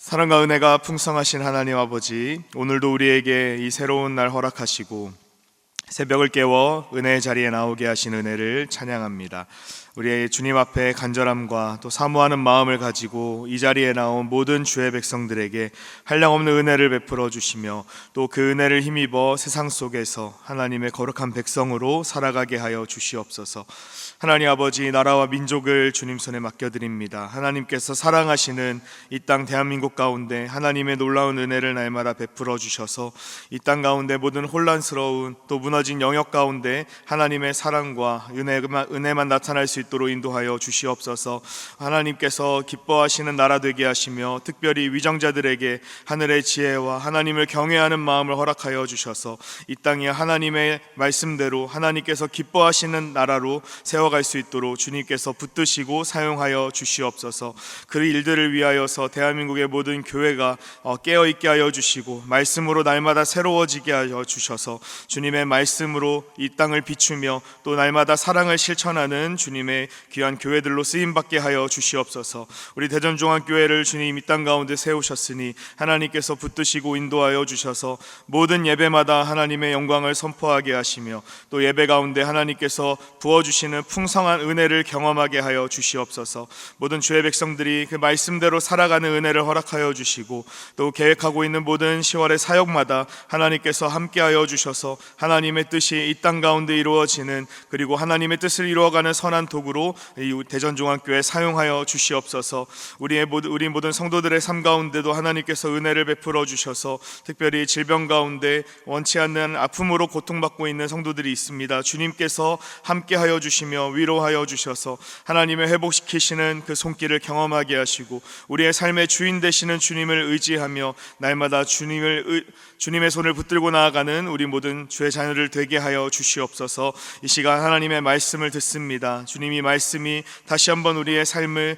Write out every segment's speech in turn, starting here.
사랑과 은혜가 풍성하신 하나님 아버지, 오늘도 우리에게 이 새로운 날 허락하시고 새벽을 깨워 은혜의 자리에 나오게 하신 은혜를 찬양합니다. 우리의 주님 앞에 간절함과 또 사모하는 마음을 가지고 이 자리에 나온 모든 주의 백성들에게 한량없는 은혜를 베풀어 주시며 또 그 은혜를 힘입어 세상 속에서 하나님의 거룩한 백성으로 살아가게 하여 주시옵소서. 하나님 아버지, 나라와 민족을 주님 손에 맡겨드립니다. 하나님께서 사랑하시는 이 땅 대한민국 가운데 하나님의 놀라운 은혜를 날마다 베풀어 주셔서 이 땅 가운데 모든 혼란스러운 또 무너진 영역 가운데 하나님의 사랑과 은혜만 나타날 수 있도록 인도하여 주시옵소서. 하나님께서 기뻐하시는 나라 되게 하시며 특별히 위정자들에게 하늘의 지혜와 하나님을 경외하는 마음을 허락하여 주셔서 이 땅이 하나님의 말씀대로 하나님께서 기뻐하시는 나라로 세워갈 수 있도록 주님께서 붙드시고 사용하여 주시옵소서. 그 일들을 위하여서 대한민국의 모든 교회가 깨어있게 하여 주시고 말씀으로 날마다 새로워지게 하여 주셔서 주님의 말씀으로 이 땅을 비추며 또 날마다 사랑을 실천하는 주님의 귀한 교회들로 쓰임받게 하여 주시옵소서. 우리 대전종합교회를 주님 이 땅 가운데 세우셨으니 하나님께서 붙드시고 인도하여 주셔서 모든 예배마다 하나님의 영광을 선포하게 하시며 또 예배 가운데 하나님께서 부어주시는 풍성한 은혜를 경험하게 하여 주시옵소서. 모든 주의 백성들이 그 말씀대로 살아가는 은혜를 허락하여 주시고 또 계획하고 있는 모든 10월의 사역마다 하나님께서 함께하여 주셔서 하나님의 뜻이 이 땅 가운데 이루어지는 그리고 하나님의 뜻을 이루어가는 선한 도구로 이 대전종합교회 사용하여 주시옵소서. 우리 모든 성도들의 삶 가운데도 하나님께서 은혜를 베풀어 주셔서 특별히 질병 가운데 원치 않는 아픔으로 고통받고 있는 성도들이 있습니다. 주님께서 함께하여 주시며 위로하여 주셔서 하나님의 회복시키시는 그 손길을 경험하게 하시고 우리의 삶의 주인 되시는 주님을 의지하며 날마다 주님의 손을 붙들고 나아가는 우리 모든 주의 자녀를 되게 하여 주시옵소서. 이 시간 하나님의 말씀을 듣습니다. 주님이 말씀이 다시 한번 우리의 삶을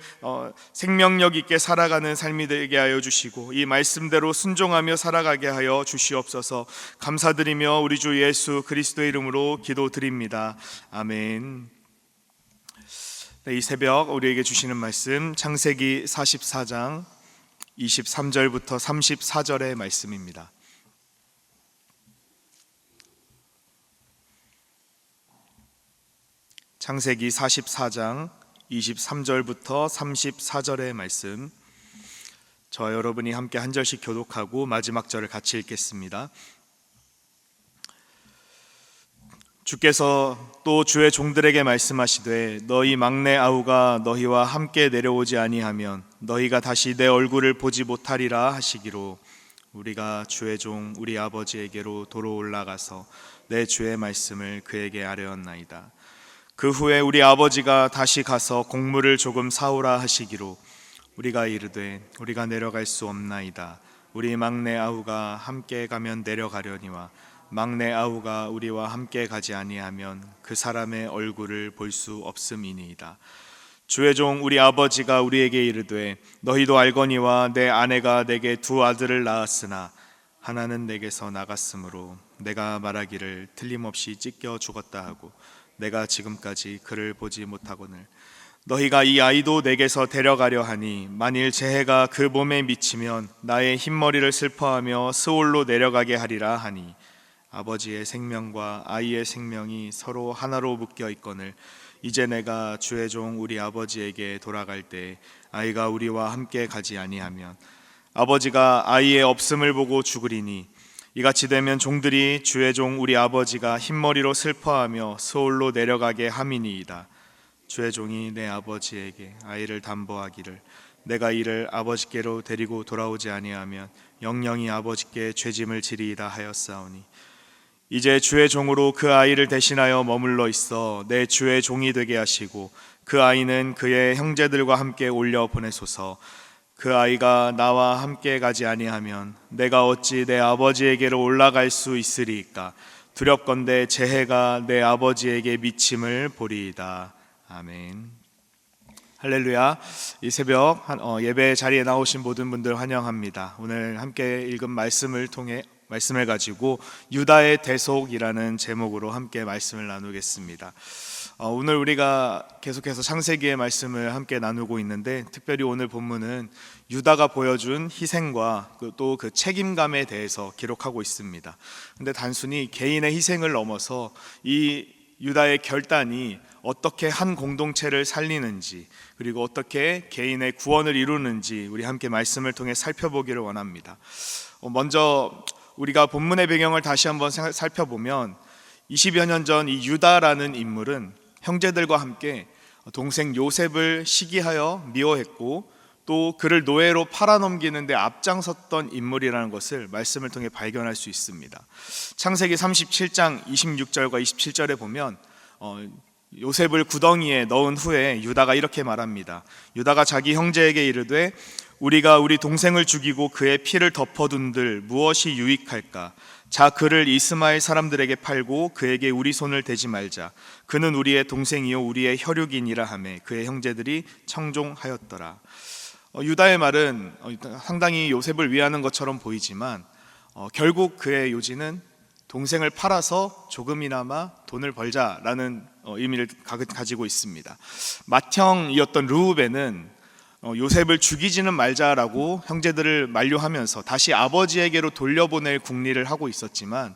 생명력 있게 살아가는 삶이 되게 하여 주시고 이 말씀대로 순종하며 살아가게 하여 주시옵소서. 감사드리며 우리 주 예수 그리스도의 이름으로 기도드립니다. 아멘. 이 새벽 우리에게 주시는 말씀 창세기 44장 23절부터 34절의 말씀입니다. 창세기 44장 23절부터 34절의 말씀, 저와 여러분이 함께 한 절씩 교독하고 마지막 절을 같이 읽겠습니다. 주께서 또 주의 종들에게 말씀하시되 너희 막내 아우가 너희와 함께 내려오지 아니하면 너희가 다시 내 얼굴을 보지 못하리라 하시기로 우리가 주의 종 우리 아버지에게로 도로 올라가서 내 주의 말씀을 그에게 아뢰었나이다. 그 후에 우리 아버지가 다시 가서 곡물을 조금 사오라 하시기로 우리가 이르되 우리가 내려갈 수 없나이다. 우리 막내 아우가 함께 가면 내려가려니와 막내 아우가 우리와 함께 가지 아니하면 그 사람의 얼굴을 볼 수 없음이니이다. 주의 종 우리 아버지가 우리에게 이르되 너희도 알거니와 내 아내가 내게 두 아들을 낳았으나 하나는 내게서 나갔으므로 내가 말하기를 틀림없이 찢겨 죽었다 하고 내가 지금까지 그를 보지 못하거늘 너희가 이 아이도 내게서 데려가려 하니 만일 재해가 그 몸에 미치면 나의 흰머리를 슬퍼하며 스올로 내려가게 하리라 하니 아버지의 생명과 아이의 생명이 서로 하나로 묶여 있거늘 이제 내가 주의 종 우리 아버지에게 돌아갈 때 아이가 우리와 함께 가지 아니하면 아버지가 아이의 없음을 보고 죽으리니 이같이 되면 종들이 주의 종 우리 아버지가 흰머리로 슬퍼하며 스올로 내려가게 함이니이다. 주의 종이 내 아버지에게 아이를 담보하기를 내가 이를 아버지께로 데리고 돌아오지 아니하면 영영이 아버지께 죄짐을 지리이다 하였사오니 이제 주의 종으로 그 아이를 대신하여 머물러 있어 내 주의 종이 되게 하시고 그 아이는 그의 형제들과 함께 올려 보내소서. 그 아이가 나와 함께 가지 아니하면 내가 어찌 내 아버지에게로 올라갈 수 있으리이까. 두렵건대 재해가 내 아버지에게 미침을 보리이다. 아멘. 할렐루야. 이 새벽 예배 자리에 나오신 모든 분들 환영합니다. 오늘 함께 읽은 말씀을 가지고 유다의 대속이라는 제목으로 함께 말씀을 나누겠습니다. 오늘 우리가 계속해서 창세기의 말씀을 함께 나누고 있는데, 특별히 오늘 본문은 유다가 보여준 희생과 또 그 책임감에 대해서 기록하고 있습니다. 근데 단순히 개인의 희생을 넘어서 이 유다의 결단이 어떻게 한 공동체를 살리는지, 그리고 어떻게 개인의 구원을 이루는지 우리 함께 말씀을 통해 살펴보기를 원합니다. 먼저 우리가 본문의 배경을 다시 한번 살펴보면 20여 년 전 이 유다라는 인물은 형제들과 함께 동생 요셉을 시기하여 미워했고, 또 그를 노예로 팔아넘기는데 앞장섰던 인물이라는 것을 말씀을 통해 발견할 수 있습니다. 창세기 37장 26절과 27절에 보면 요셉을 구덩이에 넣은 후에 유다가 이렇게 말합니다. 유다가 자기 형제에게 이르되 우리가 우리 동생을 죽이고 그의 피를 덮어둔들 무엇이 유익할까? 자, 그를 이스마엘 사람들에게 팔고 그에게 우리 손을 대지 말자. 그는 우리의 동생이요 우리의 혈육이니라 하매 그의 형제들이 청종하였더라. 유다의 말은 상당히 요셉을 위하는 것처럼 보이지만 결국 그의 요지는 동생을 팔아서 조금이나마 돈을 벌자라는 의미를 가지고 있습니다. 맏형이었던 르우벤은 요셉을 죽이지는 말자라고 형제들을 만류하면서 다시 아버지에게로 돌려보낼 궁리를 하고 있었지만,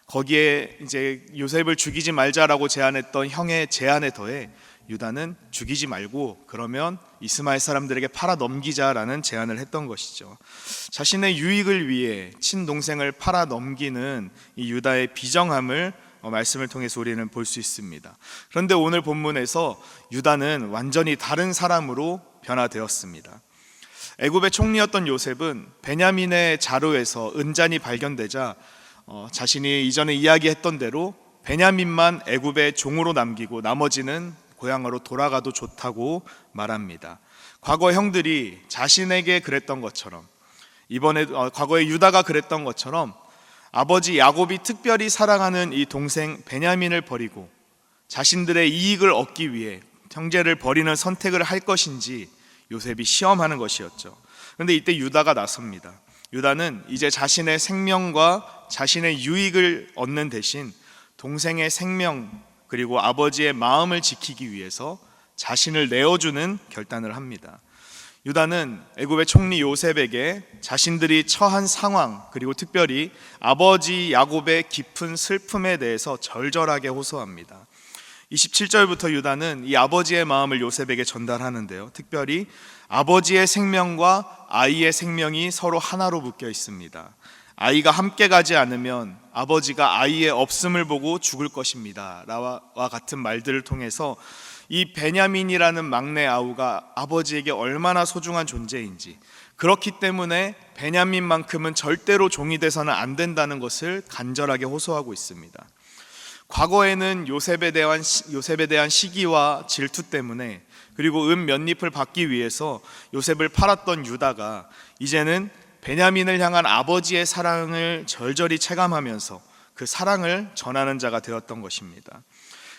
거기에 이제 요셉을 죽이지 말자라고 제안했던 형의 제안에 더해 유다는 죽이지 말고 그러면 이스마엘 사람들에게 팔아 넘기자라는 제안을 했던 것이죠. 자신의 유익을 위해 친동생을 팔아 넘기는 이 유다의 비정함을 말씀을 통해서 우리는 볼 수 있습니다. 그런데 오늘 본문에서 유다는 완전히 다른 사람으로 변화되었습니다. 애굽의 총리였던 요셉은 베냐민의 자루에서 은잔이 발견되자 자신이 이전에 이야기했던 대로 베냐민만 애굽의 종으로 남기고 나머지는 고향으로 돌아가도 좋다고 말합니다. 과거 형들이 자신에게 그랬던 것처럼, 이번에 과거에 유다가 그랬던 것처럼 아버지 야곱이 특별히 사랑하는 이 동생 베냐민을 버리고 자신들의 이익을 얻기 위해 형제를 버리는 선택을 할 것인지 요셉이 시험하는 것이었죠. 그런데 이때 유다가 나섭니다. 유다는 이제 자신의 생명과 자신의 유익을 얻는 대신 동생의 생명 그리고 아버지의 마음을 지키기 위해서 자신을 내어주는 결단을 합니다. 유다는 애굽의 총리 요셉에게 자신들이 처한 상황, 그리고 특별히 아버지 야곱의 깊은 슬픔에 대해서 절절하게 호소합니다. 27절부터 유다는 이 아버지의 마음을 요셉에게 전달하는데요, 특별히 아버지의 생명과 아이의 생명이 서로 하나로 묶여 있습니다. 아이가 함께 가지 않으면 아버지가 아이의 없음을 보고 죽을 것입니다 라와 같은 말들을 통해서 이 베냐민이라는 막내 아우가 아버지에게 얼마나 소중한 존재인지, 그렇기 때문에 베냐민만큼은 절대로 종이 돼서는 안 된다는 것을 간절하게 호소하고 있습니다. 과거에는 요셉에 대한 시기와 질투 때문에, 그리고 몇 잎을 받기 위해서 요셉을 팔았던 유다가 이제는 베냐민을 향한 아버지의 사랑을 절절히 체감하면서 그 사랑을 전하는 자가 되었던 것입니다.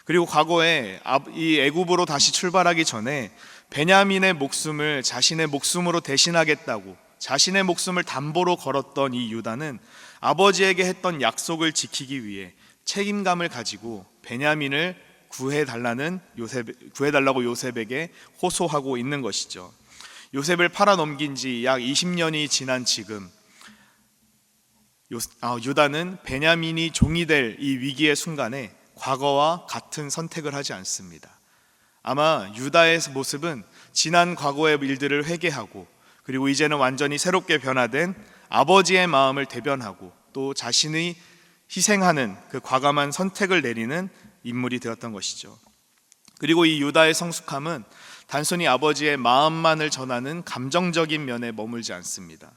그리고 과거에 이 애굽으로 다시 출발하기 전에 베냐민의 목숨을 자신의 목숨으로 대신하겠다고 자신의 목숨을 담보로 걸었던 이 유다는 아버지에게 했던 약속을 지키기 위해 책임감을 가지고 베냐민을 구해달라고 요셉에게 호소하고 있는 것이죠. 요셉을 팔아넘긴 지 약 20년이 지난 지금 유다는 베냐민이 종이 될 이 위기의 순간에 과거와 같은 선택을 하지 않습니다. 아마 유다의 모습은 지난 과거의 일들을 회개하고, 그리고 이제는 완전히 새롭게 변화된 아버지의 마음을 대변하고, 또 자신이 희생하는 그 과감한 선택을 내리는 인물이 되었던 것이죠. 그리고 이 유다의 성숙함은 단순히 아버지의 마음만을 전하는 감정적인 면에 머물지 않습니다.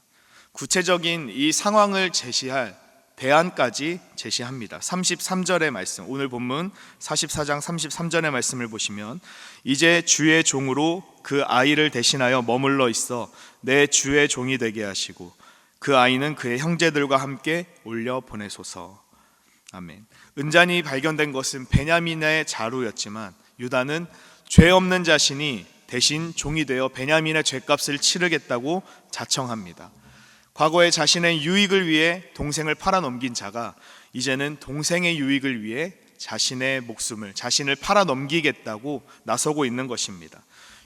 구체적인 이 상황을 제시할 대안까지 제시합니다. 33절의 말씀, 오늘 본문 44장 33절의 말씀을 보시면 이제 주의 종으로 그 아이를 대신하여 머물러 있어 내 주의 종이 되게 하시고 그 아이는 그의 형제들과 함께 올려 보내소서. 아멘. 은잔이 발견된 것은 베냐민의 자루였지만 유다는 죄 없는 자신이 대신 종이 되어 베냐민의 죄값을 치르겠다고 자청합니다. 과거에 자신의 유익을 위해 동생을 팔아넘긴 자가 이제는 동생의 유익을 위해 자신의 목숨을, 자신을 팔아 넘기겠다고 나서고 있는 것입니다.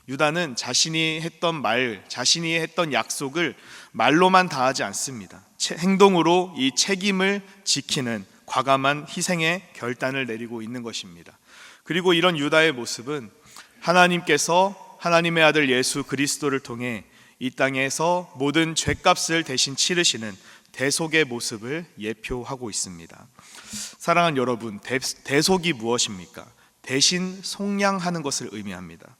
유다는 자신이 했던 말, 자신이 했던 약속을 말로만 다하지 않습니다. 행동으로 이 책임을 지키는 과감한 희생의 결단을 내리고 있는 것입니다. 그리고 이런 유다의 모습은 하나님께서 하나님의 아들 예수 그리스도를 통해 이 땅에서 모든 죄값을 대신 치르시는 대속의 모습을 예표하고 있습니다. 사랑하는 여러분, 대속이 무엇입니까? 대신 속량하는 것을 의미합니다.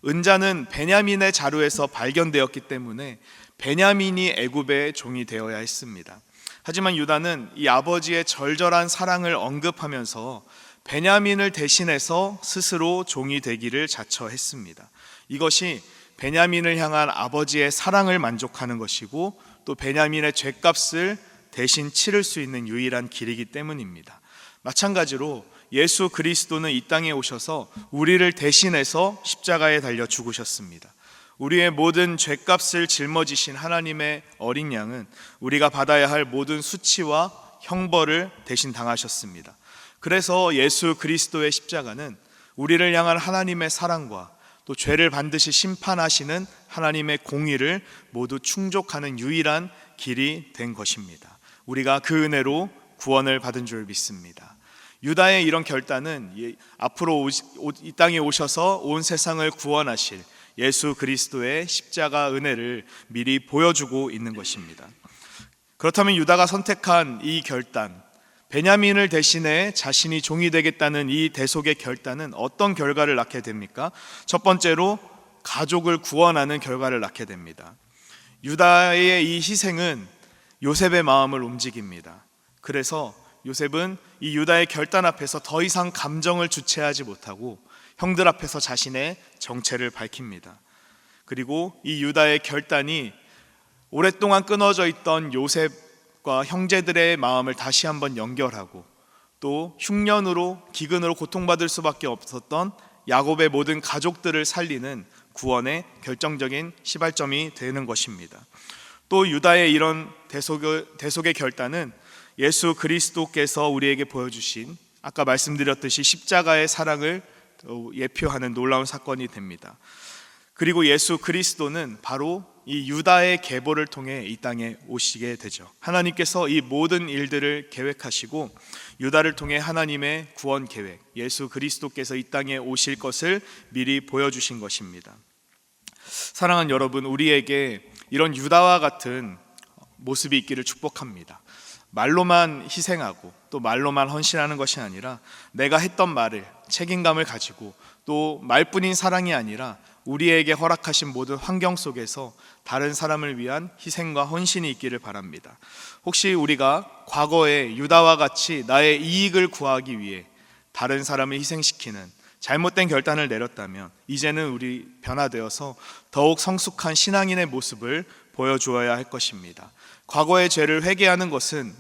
은자는 베냐민의 자루에서 발견되었기 때문에 베냐민이 애굽의 종이 되어야 했습니다. 하지만 유다는 이 아버지의 절절한 사랑을 언급하면서 베냐민을 대신해서 스스로 종이 되기를 자처했습니다. 이것이 베냐민을 향한 아버지의 사랑을 만족하는 것이고 또 베냐민의 죄값을 대신 치를 수 있는 유일한 길이기 때문입니다. 마찬가지로 예수 그리스도는 이 땅에 오셔서 우리를 대신해서 십자가에 달려 죽으셨습니다. 우리의 모든 죄값을 짊어지신 하나님의 어린 양은 우리가 받아야 할 모든 수치와 형벌을 대신 당하셨습니다. 그래서 예수 그리스도의 십자가는 우리를 향한 하나님의 사랑과 또 죄를 반드시 심판하시는 하나님의 공의를 모두 충족하는 유일한 길이 된 것입니다. 우리가 그 은혜로 구원을 받은 줄 믿습니다. 유다의 이런 결단은 앞으로 이 땅에 오셔서 온 세상을 구원하실 예수 그리스도의 십자가 은혜를 미리 보여주고 있는 것입니다. 그렇다면 유다가 선택한 이 결단, 베냐민을 대신해 자신이 종이 되겠다는 이 대속의 결단은 어떤 결과를 낳게 됩니까? 첫 번째로 가족을 구원하는 결과를 낳게 됩니다. 유다의 이 희생은 요셉의 마음을 움직입니다. 그래서 요셉은 이 유다의 결단 앞에서 더 이상 감정을 주체하지 못하고 형들 앞에서 자신의 정체를 밝힙니다. 그리고 이 유다의 결단이 오랫동안 끊어져 있던 요셉과 형제들의 마음을 다시 한번 연결하고 또 흉년으로 기근으로 고통받을 수밖에 없었던 야곱의 모든 가족들을 살리는 구원의 결정적인 시발점이 되는 것입니다. 또 유다의 이런 대속의 결단은 예수 그리스도께서 우리에게 보여주신 아까 말씀드렸듯이 십자가의 사랑을 예표하는 놀라운 사건이 됩니다. 그리고 예수 그리스도는 바로 이 유다의 계보를 통해 이 땅에 오시게 되죠. 하나님께서 이 모든 일들을 계획하시고 유다를 통해 하나님의 구원 계획, 예수 그리스도께서 이 땅에 오실 것을 미리 보여주신 것입니다. 사랑하는 여러분, 우리에게 이런 유다와 같은 모습이 있기를 축복합니다. 말로만 희생하고 또 말로만 헌신하는 것이 아니라 내가 했던 말을 책임감을 가지고 또 말뿐인 사랑이 아니라 우리에게 허락하신 모든 환경 속에서 다른 사람을 위한 희생과 헌신이 있기를 바랍니다. 혹시 우리가 과거에 유다와 같이 나의 이익을 구하기 위해 다른 사람을 희생시키는 잘못된 결단을 내렸다면 이제는 우리 변화되어서 더욱 성숙한 신앙인의 모습을 보여주어야 할 것입니다. 과거의 죄를 회개하는 것은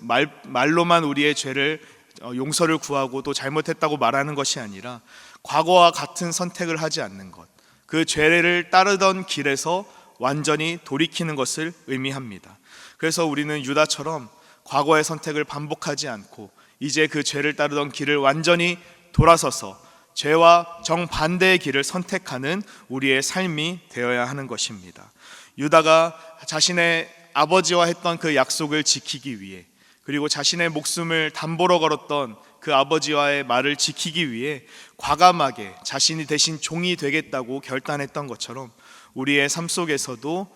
말로만 우리의 죄를 용서를 구하고 또 잘못했다고 말하는 것이 아니라 과거와 같은 선택을 하지 않는 것, 그 죄를 따르던 길에서 완전히 돌이키는 것을 의미합니다. 그래서 우리는 유다처럼 과거의 선택을 반복하지 않고 이제 그 죄를 따르던 길을 완전히 돌아서서 죄와 정반대의 길을 선택하는 우리의 삶이 되어야 하는 것입니다. 유다가 자신의 아버지와 했던 그 약속을 지키기 위해 그리고 자신의 목숨을 담보로 걸었던 그 아버지와의 말을 지키기 위해 과감하게 자신이 대신 종이 되겠다고 결단했던 것처럼 우리의 삶 속에서도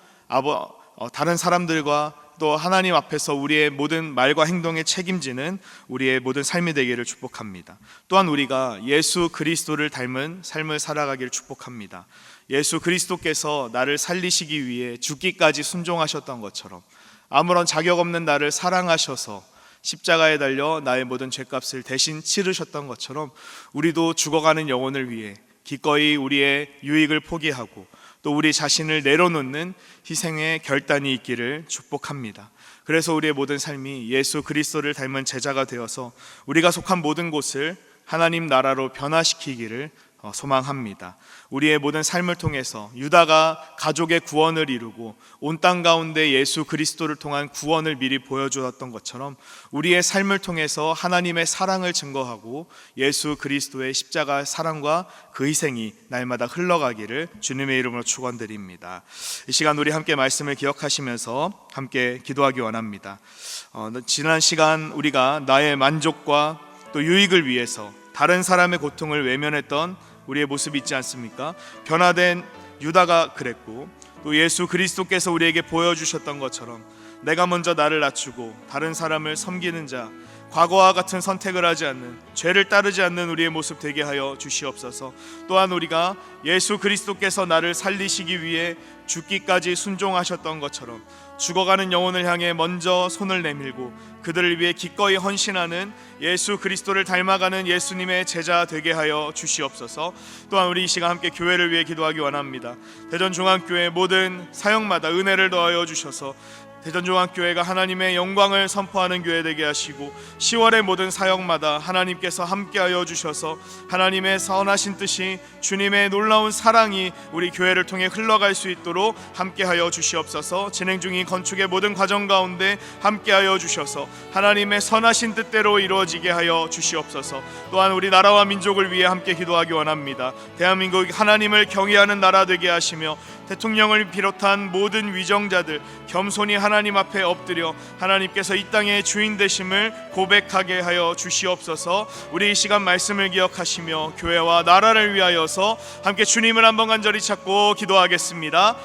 다른 사람들과 또 하나님 앞에서 우리의 모든 말과 행동에 책임지는 우리의 모든 삶이 되기를 축복합니다. 또한 우리가 예수 그리스도를 닮은 삶을 살아가기를 축복합니다. 예수 그리스도께서 나를 살리시기 위해 죽기까지 순종하셨던 것처럼 아무런 자격 없는 나를 사랑하셔서 십자가에 달려 나의 모든 죄값을 대신 치르셨던 것처럼 우리도 죽어가는 영혼을 위해 기꺼이 우리의 유익을 포기하고 또 우리 자신을 내려놓는 희생의 결단이 있기를 축복합니다. 그래서 우리의 모든 삶이 예수 그리스도를 닮은 제자가 되어서 우리가 속한 모든 곳을 하나님 나라로 변화시키기를 소망합니다. 우리의 모든 삶을 통해서 유다가 가족의 구원을 이루고 온 땅 가운데 예수 그리스도를 통한 구원을 미리 보여주었던 것처럼 우리의 삶을 통해서 하나님의 사랑을 증거하고 예수 그리스도의 십자가 사랑과 그 희생이 날마다 흘러가기를 주님의 이름으로 축원드립니다. 이 시간 우리 함께 말씀을 기억하시면서 함께 기도하기 원합니다. 지난 시간 우리가 나의 만족과 또 유익을 위해서 다른 사람의 고통을 외면했던 우리의 모습이 있지 않습니까? 변화된 유다가 그랬고 또 예수 그리스도께서 우리에게 보여주셨던 것처럼 내가 먼저 나를 낮추고 다른 사람을 섬기는 자, 과거와 같은 선택을 하지 않는, 죄를 따르지 않는 우리의 모습 되게 하여 주시옵소서. 또한 우리가 예수 그리스도께서 나를 살리시기 위해 죽기까지 순종하셨던 것처럼 죽어가는 영혼을 향해 먼저 손을 내밀고 그들을 위해 기꺼이 헌신하는 예수 그리스도를 닮아가는 예수님의 제자 되게 하여 주시옵소서. 또한 우리 이 시간 함께 교회를 위해 기도하기 원합니다. 대전중앙교회 모든 사역마다 은혜를 더하여 주셔서 대전중앙교회가 하나님의 영광을 선포하는 교회 되게 하시고 10월의 모든 사역마다 하나님께서 함께하여 주셔서 하나님의 선하신 뜻이 주님의 놀라운 사랑이 우리 교회를 통해 흘러갈 수 있도록 함께하여 주시옵소서. 진행 중인 건축의 모든 과정 가운데 함께하여 주셔서 하나님의 선하신 뜻대로 이루어지게 하여 주시옵소서. 또한 우리 나라와 민족을 위해 함께 기도하기 원합니다. 대한민국 하나님을 경외하는 나라 되게 하시며 대통령을 비롯한 모든 위정자들 겸손히 하나님 앞에 엎드려 하나님께서 이 땅의 주인 되심을 고백하게 하여 주시옵소서. 우리 이 시간 말씀을 기억하시며 교회와 나라를 위하여서 함께 주님을 한번 간절히 찾고 기도하겠습니다.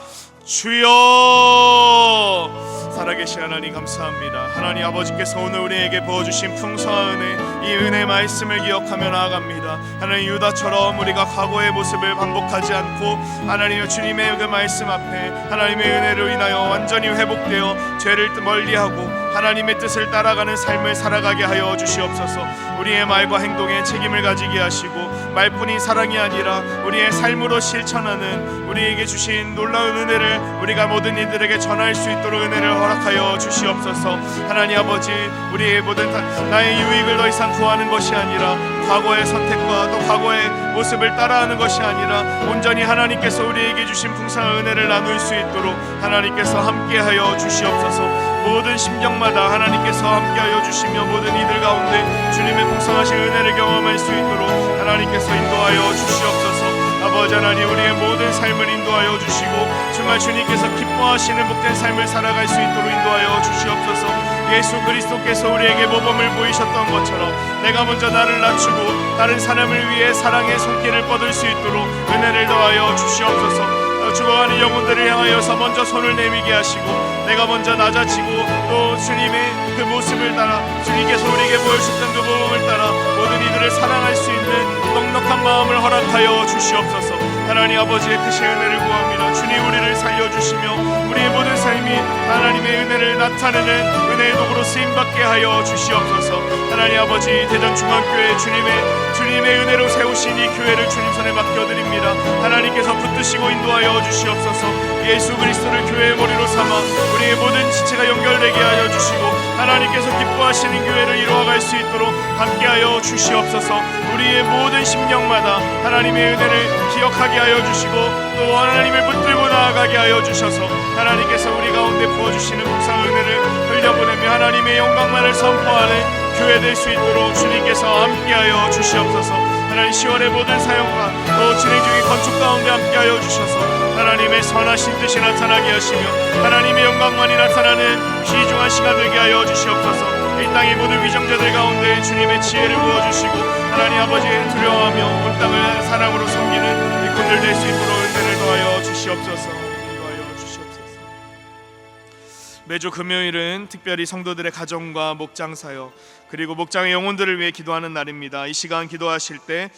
주여, 살아계신 하나님 감사합니다. 하나님 아버지께서 오늘 우리에게 부어주신 풍성한 은혜, 이 은혜 말씀을 기억하며 나아갑니다. 하나님 유다처럼 우리가 과거의 모습을 반복하지 않고 하나님의 주님의 그 말씀 앞에 하나님의 은혜로 인하여 완전히 회복되어 죄를 멀리하고 하나님의 뜻을 따라가는 삶을 살아가게 하여 주시옵소서. 우리의 말과 행동에 책임을 가지게 하시고 말뿐인 사랑이 아니라 우리의 삶으로 실천하는 우리에게 주신 놀라운 은혜를 우리가 모든 이들에게 전할 수 있도록 은혜를 허락하여 주시옵소서. 하나님 아버지, 우리의 모든 나의 유익을 더 이상 구하는 것이 아니라 과거의 선택과 또 과거의 모습을 따라하는 것이 아니라 온전히 하나님께서 우리에게 주신 풍성한 은혜를 나눌 수 있도록 하나님께서 함께하여 주시옵소서. 모든 심령마다 하나님께서 함께하여 주시며 모든 이들 가운데 주님의 풍성하신 은혜를 경험할 수 있도록 하나님께서 인도하여 주시옵소서. 아버지 하나님, 우리의 모든 삶을 인도하여 주시고 정말 주님께서 기뻐하시는 복된 삶을 살아갈 수 있도록 인도하여 주시옵소서. 예수 그리스도께서 우리에게 모범을 보이셨던 것처럼 내가 먼저 나를 낮추고 다른 사람을 위해 사랑의 손길을 뻗을 수 있도록 은혜를 더하여 주시옵소서. 죽어가는 영혼들을 향하여서 먼저 손을 내밀게 하시고 내가 먼저 낮아지고 또 주님의 그 모습을 따라 주님께서 우리에게 보여주셨던 그 모범을 따라 모든 이들을 사랑할 수 있는 넉넉한 마음을 허락하여 주시옵소서. 하나님 아버지의 크신 은혜를 구합니다. 주님 우리를 살려주시며 우리의 모든 삶이 하나님의 은혜를 나타내는 은혜의 도구로 쓰임받게 하여 주시옵소서. 하나님 아버지, 대전중앙교회 주님의 은혜로 세우신 이 교회를 주님 손에 맡겨드립니다. 하나님께서 붙드시고 인도하여 주시옵소서. 예수 그리스도를 교회의 머리로 삼아 우리의 모든 지체가 연결되게 하여 주시고 하나님께서 기뻐하시는 교회를 이루어갈 수 있도록 함께하여 주시옵소서. 우리의 모든 심령마다 하나님의 은혜를 기억하게 하여 주시고 또 하나님을 붙들고 나아가게 하여 주셔서 하나님께서 우리 가운데 부어주시는 복상 은혜를 흘려보내며 하나님의 영광만을 선포하는 교회 될 수 있도록 주님께서 함께하여 주시옵소서. 하나님 10월의 모든 사역과 또 진행 중인 건축 가운데 함께하여 주셔서 하나님의 선하신 뜻이 나타나게 하시며 하나님의 영광만이 나타나는 귀중한 시간 되게 하여 주시옵소서. 이 땅의 모든 위정자들 가운데 주님의 지혜를 부어주시고 하나님 아버지의 두려워하며 온 땅을 사랑으로 섬기는 일꾼들 될 수 있도록 은혜를 더하여 주시옵소서. 매주 금요일은 특별히 성도들의 가정과 목장 사역 그리고 목장의 영혼들을 위해 기도하는 날입니다. 이 시간 기도하실 때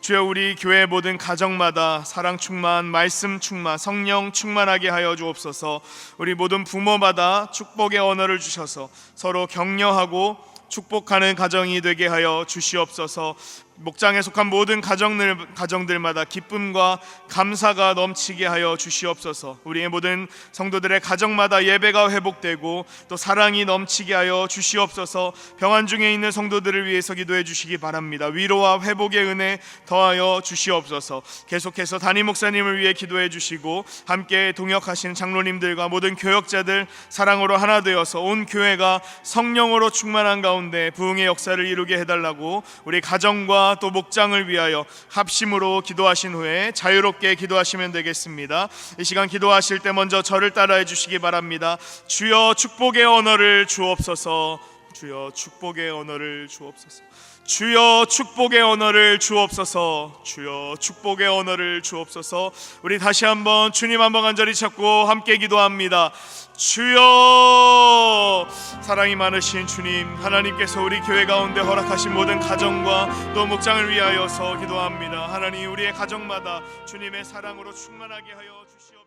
주여 우리 교회 모든 가정마다 사랑 충만, 말씀 충만, 성령 충만하게 하여 주옵소서. 우리 모든 부모마다 축복의 언어를 주셔서 서로 격려하고 축복하는 가정이 되게 하여 주시옵소서. 목장에 속한 모든 가정들마다 기쁨과 감사가 넘치게 하여 주시옵소서. 우리의 모든 성도들의 가정마다 예배가 회복되고 또 사랑이 넘치게 하여 주시옵소서. 병환 중에 있는 성도들을 위해서 기도해 주시기 바랍니다. 위로와 회복의 은혜 더하여 주시옵소서. 계속해서 담임 목사님을 위해 기도해 주시고 함께 동역하신 장로님들과 모든 교역자들 사랑으로 하나 되어서 온 교회가 성령으로 충만한 가운데 부흥의 역사를 이루게 해달라고 우리 가정과 또 목장을 위하여 합심으로 기도하신 후에 자유롭게 기도하시면 되겠습니다. 이 시간 기도하실 때 먼저 저를 따라해 주시기 바랍니다. 주여 축복의 언어를 주옵소서. 주여 축복의 언어를 주옵소서. 주여 축복의 언어를 주옵소서. 주여 축복의 언어를 주옵소서. 우리 다시 한번 주님 한번 간절히 찾고 함께 기도합니다. 주여, 사랑이 많으신 주님, 하나님께서 우리 교회 가운데 허락하신 모든 가정과 또 목장을 위하여서 기도합니다. 하나님, 우리의 가정마다 주님의 사랑으로 충만하게 하여 주시옵소서.